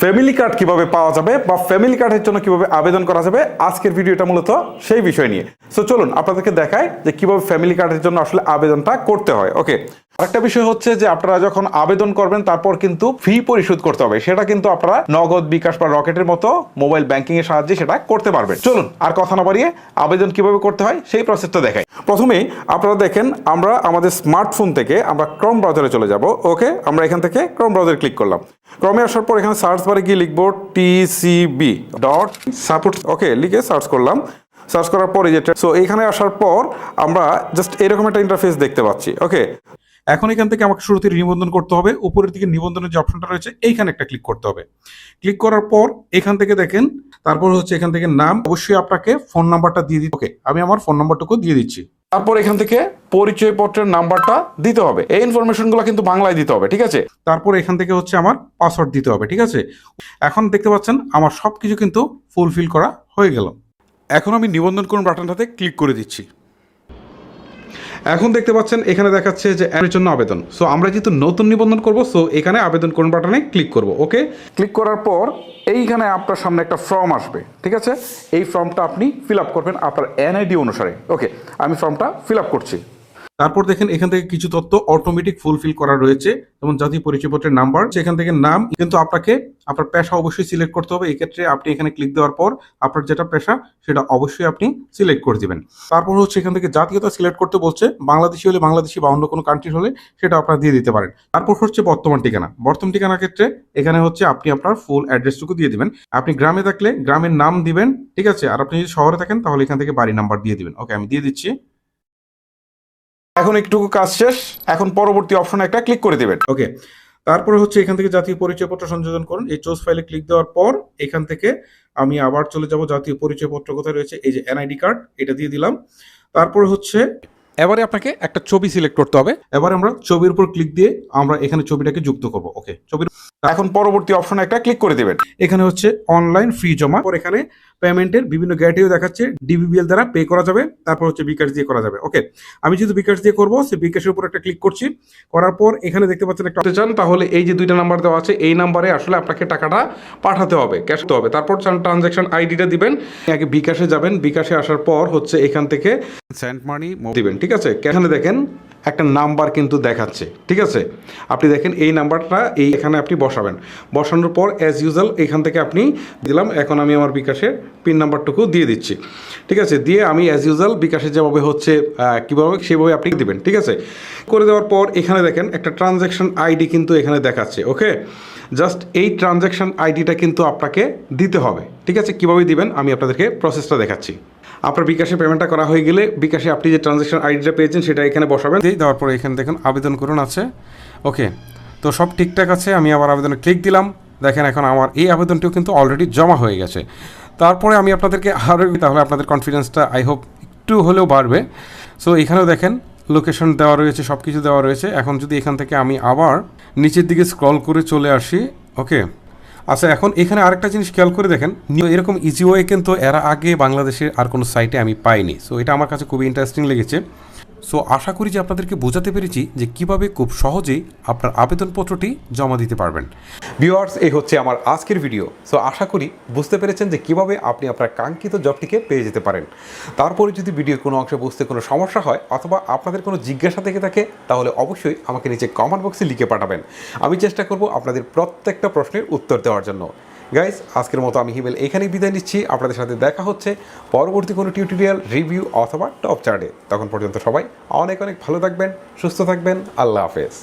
Family card কিভাবে পাওয়া যাবে বা ফ্যামিলি কার্ডের জন্য কিভাবে আবেদন করা যাবে, আজকের ভিডিওটা মূলত সেই বিষয় নিয়ে। সো চলুন আপনাদেরকে দেখাই যে কিভাবে ফ্যামিলি কার্ডের জন্য আসলে আবেদনটা করতে হয়। ওকে, আরেকটা বিষয় হচ্ছে যে আপনারা যখন আবেদন করবেন তারপর কিন্তু ফি পরিশোধ করতে হবে। সেটা কিন্তু আপনারা নগদ, বিকাশ বা রকেটের মতো মোবাইল ব্যাংকিং এর সাহায্যে সেটা করতে পারবেন। চলুন আর কথা না বাড়িয়ে আবেদন কিভাবে করতে হয় সেই প্রসেসটা দেখাই। প্রথমেই আপনারা দেখেন, আমরা আমাদের স্মার্টফোন থেকে আমরা ক্রোম ব্রাউজারে চলে যাব। ওকে, আমরা এখান থেকে ক্রোম ব্রাউজারে ক্লিক করলাম। ক্রমে আসার পর এখানে সার্চ বারে গিয়ে লিখবো tcb.support। ওকে, লিখে সার্চ করলাম। সার্চ করার পরে যেটা, সো এখানে আসার পর আমরা জাস্ট এরকম একটা ইন্টারফেস দেখতে পাচ্ছি। ওকে, এখন এখান থেকে আমাকে শুরুতে নিবন্ধন করতে হবে। উপরের দিকে নিবন্ধনের যে অপশনটা রয়েছে এইখানে একটা ক্লিক করতে হবে। ক্লিক করার পর এখান থেকে দেখেন, তারপর হচ্ছে এখান থেকে নাম, অবশ্যই আপনাকে ফোন নাম্বারটা দিয়ে দিতে। ওকে, আমি আমার ফোন নাম্বারটুকু দিয়ে দিচ্ছি। তারপর এখান থেকে পরিচয়পত্রের নাম্বারটা দিতে হবে। এই ইনফরমেশনগুলো কিন্তু বাংলায় দিতে হবে, ঠিক আছে? তারপর এখান থেকে হচ্ছে আমার পাসওয়ার্ড দিতে হবে, ঠিক আছে? এখন দেখতে পাচ্ছেন আমার সবকিছু কিন্তু ফুলফিল করা হয়ে গেল। এখন আমি নিবন্ধন করুন বাটনটাতে ক্লিক করে দিচ্ছি। এখন দেখতে পাচ্ছেন এখানে দেখাচ্ছে যে এর জন্য আবেদন। সো আমরা যেহেতু নতুন নিবন্ধন করব, সো এখানে আবেদন করুন বাটনে ক্লিক করব। ওকে, ক্লিক করার পর এইখানে আপনার সামনে একটা ফর্ম আসবে, ঠিক আছে? এই ফর্মটা আপনি ফিল আপ করবেন আপনার এনআইডি অনুসারে। ওকে, আমি ফর্মটা ফিল আপ করছি। তারপর দেখেন এখান থেকে কিছু তথ্য অটোমেটিক ফুলফিল করা রয়েছে, যেমন জাতীয় পরিচয়পত্রের নাম্বার, সেখান থেকে নাম, কিন্তু আপনাকে আপনার পেশা অবশ্যই সিলেক্ট করতে হবে। এই ক্ষেত্রে আপনি এখানে ক্লিক দেওয়ার পর আপনার যেটা পেশা সেটা অবশ্যই আপনি সিলেক্ট করে দিবেন। তারপর হচ্ছে এখান থেকে জাতীয়তা সিলেক্ট করতে বলছে, বাংলাদেশি হলে বাংলাদেশি বা অন্য কোনো কান্ট্রির হলে সেটা আপনারা দিয়ে দিতে পারেন। তারপর হচ্ছে বর্তমান ঠিকানা। বর্তমান ঠিকানার ক্ষেত্রে এখানে হচ্ছে আপনি আপনার ফুল অ্যাড্রেসটুকু দিয়ে দিবেন। আপনি গ্রামে থাকলে গ্রামের নাম দিবেন, ঠিক আছে? আর আপনি যদি শহরে থাকেন তাহলে এখান থেকে বাড়ি নাম্বার দিয়ে দিবেন। ওকে, আমি দিয়ে দিচ্ছি। এখন একটু কাজ শেষ, এখন পরবর্তী অপশনে একটা ক্লিক করে দেবেন। ওকে, তারপরে হচ্ছে এখান থেকে জাতীয় পরিচয়পত্র সংযোজন করুন। এই চুজ ফাইলে ক্লিক দেওয়ার পর এখান থেকে আমি আবার চলে যাব জাতীয় পরিচয়পত্র কোথায় রয়েছে, এই যে এনআইডি কার্ড, এটা দিয়ে দিলাম। তারপরে হচ্ছে এবারে আপনাকে একটা ছবি সিলেক্ট করতে হবে। এবারে আমরা ছবির উপর ক্লিক দিয়ে আমরা এখানে ছবিটাকে যুক্ত করব। ওকে, ছবির এখন পরবর্তী অপশনে একটা ক্লিক করে দেবেন। এখানে হচ্ছে অনলাইন ফি জমা, পর এখানে পেমেন্টের বিভিন্ন গ্যাটেরিও দেখাচ্ছে, ডিবিবিএল দ্বারা পে করা যাবে, তারপর হচ্ছে বিকাশ দিয়ে করা যাবে। ওকে, আমি যেহেতু বিকাশ দিয়ে করবো, সেই বিকাশের উপর একটা ক্লিক করছি। করার পর এখানে দেখতে পাচ্ছেন একটা চান, তাহলে এই যে দুইটা নাম্বার দেওয়া আছে, এই নাম্বারে আসলে আপনাকে টাকাটা পাঠাতে হবে, ক্যাশ করতে হবে। তারপর ট্রানজাকশন আইডিটা দিবেন। আগে বিকাশে যাবেন, বিকাশে আসার পর হচ্ছে এখান থেকে সেন্ড মানি দিবেন, ঠিক আছে? এখানে দেখেন একটা নাম্বার কিন্তু দেখাচ্ছে, ঠিক আছে? আপনি দেখেন এই নাম্বারটা এখানে আপনি বসাবেন। বসানোর পর অ্যাজ ইউজুয়াল এখান থেকে আপনি দিলাম। এখন আমি আমার বিকাশের পিন নাম্বারটুকু দিয়ে দিচ্ছি, ঠিক আছে? দিয়ে আমি অ্যাজ ইউজুয়াল বিকাশে যেভাবে হচ্ছে কীভাবে সেভাবে আপনি দিবেন, ঠিক আছে? করে দেওয়ার পর এখানে দেখেন একটা ট্রানজ্যাকশন আইডি কিন্তু এখানে দেখাচ্ছে। ওকে, জাস্ট এই ট্রানজ্যাকশন আইডিটা কিন্তু আপনাকে দিতে হবে, ঠিক আছে? কীভাবে দিবেন আমি আপনাদেরকে প্রসেসটা দেখাচ্ছি। আপনার বিকাশে পেমেন্টটা করা হয়ে গেলে বিকাশে আপনি যে ট্রানজ্যাকশন আইডিটা পেয়েছেন সেটা এখানে বসাবেন। দেওয়ার পরে এখানে দেখুন আবেদন করুন আছে। ওকে, তো সব ঠিকঠাক আছে। আমি আবার আবেদনে ক্লিক দিলাম। দেখেন এখন আমার এই আবেদনটিও কিন্তু অলরেডি জমা হয়ে গেছে। তারপরে আমি আপনাদেরকে আরও, তাহলে আপনাদের কনফিডেন্সটা আই হোপ একটু হলেও বাড়বে। সো এখানেও দেখেন লোকেশন দেওয়া রয়েছে, সব কিছু দেওয়া রয়েছে। এখন যদি এখান থেকে আমি আবার নিচের দিকে স্ক্রল করে চলে আসি, ওকে, আচ্ছা, এখন এখানে আরেকটা জিনিস খেয়াল করে দেখেন, এরকম ইজি ওয়ে কিন্তু এর আগে বাংলাদেশের আর কোনো সাইটে আমি পাইনি। সো এটা আমার কাছে খুবই ইন্টারেস্টিং লেগেছে। সো আশা করি যে আপনাদেরকে বোঝাতে পেরেছি যে কিভাবে খুব সহজেই আপনার আবেদনপত্রটি জমা দিতে পারবেন। ভিউয়ার্স, এই হচ্ছে আমার আজকের ভিডিও। সো আশা করি বুঝতে পেরেছেন যে কিভাবে আপনি আপনার কাঙ্ক্ষিত জবটিকে পেয়ে যেতে পারেন। তারপরে যদি ভিডিওর কোনো অংশে বুঝতে কোনো সমস্যা হয় অথবা আপনাদের কোনো জিজ্ঞাসা থেকে থাকে, তাহলে অবশ্যই আমাকে নিচে কমেন্ট বক্সে লিখে পাঠাবেন। আমি চেষ্টা করব আপনাদের প্রত্যেকটা প্রশ্নের উত্তর দেওয়ার জন্য। গাইস, আজকের মতো আমি হিমেল এখানেই বিদায় নিচ্ছি। আপনাদের সাথে দেখা হচ্ছে পরবর্তী কোনো টিউটোরিয়াল, রিভিউ অথবা টপ চার্টে। তখন পর্যন্ত সবাই অনেক অনেক ভালো থাকবেন, সুস্থ থাকবেন। আল্লাহ হাফেজ।